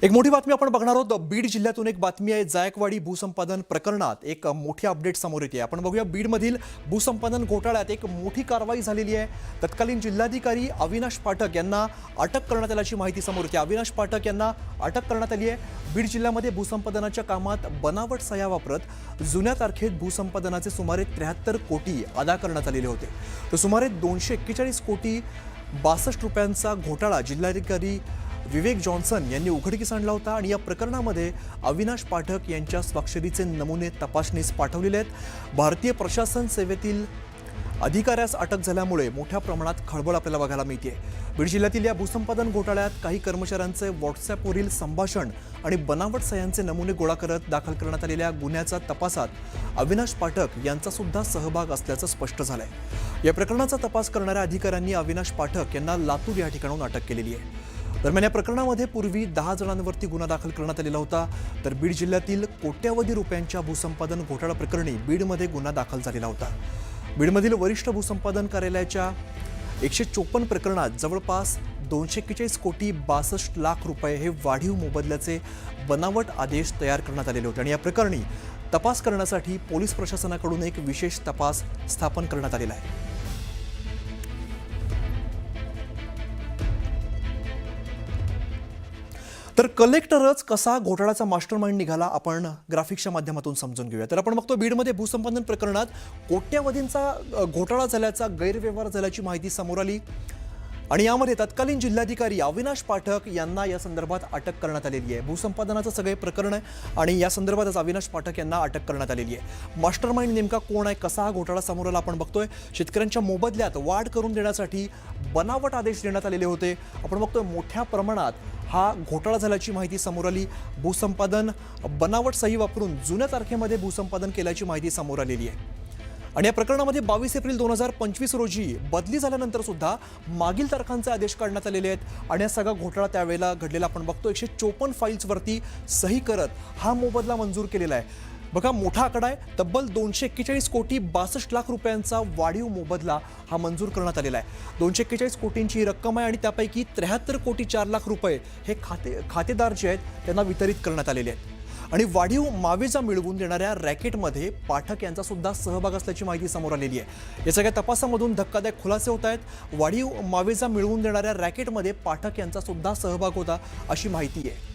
एक मोठी बातमी आपण बघणार आहोत। बीड जिल्ह्यातून एक बातमी आहे। जायकवाडी भूसंपादन प्रकरणात एक मोठी अपडेट समोर येते। आपण बघूया बीडमधील भूसंपादन घोटाळ्यात एक मोठी कारवाई झालेली आहे। तत्कालीन जिल्हाधिकारी अविनाश पाठक यांना अटक करण्यात आल्याची माहिती समोर येते। अविनाश पाठक यांना अटक करण्यात आली आहे। बीड जिल्ह्यामध्ये भूसंपादनाच्या कामात बनावट सह्या वापरत जुन्या तारखेत भूसंपादनाचे सुमारे 73 कोटी अदा करण्यात आलेले होते। तर सुमारे 241 कोटी 62 रुपयांचा घोटाळा जिल्हाधिकारी विवेक जॉन्सन यांनी उघडकीस आणला होता आणि या प्रकरणामध्ये अविनाश पाठक यांच्या स्वाक्षरीचे नमुने तपासणीस पाठवलेले आहेत। भारतीय प्रशासन सेवेतील अधिकाऱ्यास अटक झाल्यामुळे मोठ्या प्रमाणात खळबळ आपल्याला बघायला मिळते। बीड जिल्ह्यातील या भूसंपादन घोटाळ्यात काही कर्मचाऱ्यांचे व्हॉट्सअॅपवरील संभाषण आणि बनावट सह्यांचे नमुने गोळा करत दाखल करण्यात आलेल्या गुन्ह्याच्या तपासात अविनाश पाठक यांचा सुद्धा सहभाग असल्याचं स्पष्ट झालंय। या प्रकरणाचा तपास करणाऱ्या अधिकाऱ्यांनी अविनाश पाठक यांना लातूर या ठिकाणाहून अटक केलेली आहे। दरम्यान या प्रकरणामध्ये पूर्वी 10 जणांवरती गुन्हा दाखल करण्यात आलेला होता। तर बीड जिल्ह्यातील कोट्यावधी रुपयांच्या भूसंपादन घोटाळा प्रकरणी बीडमध्ये गुन्हा दाखल झालेला होता। बीडमधील वरिष्ठ भूसंपादन कार्यालयाच्या 154 प्रकरणात जवळपास 241 कोटी 62 लाख रुपये हे वाढीव मोबदल्याचे बनावट आदेश तयार करण्यात आलेले होते आणि या प्रकरणी तपास करण्यासाठी पोलीस प्रशासनाकडून एक विशेष तपास स्थापन करण्यात आलेला आहे। तर कलेक्टरच कसा घोटाळ्याचा मास्टरमाइंड निघाला आपण ग्राफिक्सच्या माध्यमातून समजून घेऊया। तर आपण बघतो बीडमध्ये भूसंपादन प्रकरणात कोट्यावधींचा घोटाळा झाल्याचा गैरव्यवहार झाल्याची माहिती समोर आली आणि यामध्ये तत्कालीन जिल्हाधिकारी अविनाश पाठक यांना या संदर्भात अटक करण्यात आलेली आहे। भूसंपादनाचं सगळे प्रकरण आहे आणि या संदर्भातच अविनाश पाठक यांना अटक करण्यात आलेली आहे। मास्टरमाइंड नेमका कोण आहे, कसा हा घोटाळा समोर आला आपण बघतोय। शेतकऱ्यांच्या मोबदल्यात वाढ करून देण्यासाठी बनावट आदेश देण्यात आलेले होते। आपण बघतोय मोठ्या प्रमाणात हा घोटाळा झाल्याची माहिती समोर आली। भूसंपादन बनावट सही वापरून जुन्या तारखेमध्ये भूसंपादन केल्याची माहिती समोर आलेली आहे आणि या प्रकरणामध्ये 22 एप्रिल 2025 रोजी बदली झाल्यानंतर सुद्धा मागील तारखांचे आदेश काढण्यात आलेले आहेत आणि हा सगळा घोटाळा त्यावेळेला घडलेला आपण बघतो। 154 फाईल्सवरती सही करत हा मोबदला मंजूर केलेला आहे। बघा मोठा आकडा आहे। तब्बल 241 कोटी 62 लाख रुपयांचा वाढीव मोबदला हा मंजूर करण्यात आलेला आहे। 241 कोटींची रक्कम आहे आणि त्यापैकी 73 कोटी 4 लाख रुपये हे खातेदार जे आहेत त्यांना वितरित करण्यात आलेले आहेत आणि वाढीव मावेजा मिळवून देणाऱ्या रॅकेटमध्ये पाठक यांचा सुद्धा सहभाग असल्याची माहिती समोर आलेली आहे। या सगळ्या तपासामधून धक्कादायक खुलासे होत आहेत। वाढीव मावेजा मिळवून देणाऱ्या रॅकेटमध्ये पाठक यांचा सुद्धा सहभाग होता अशी माहिती आहे।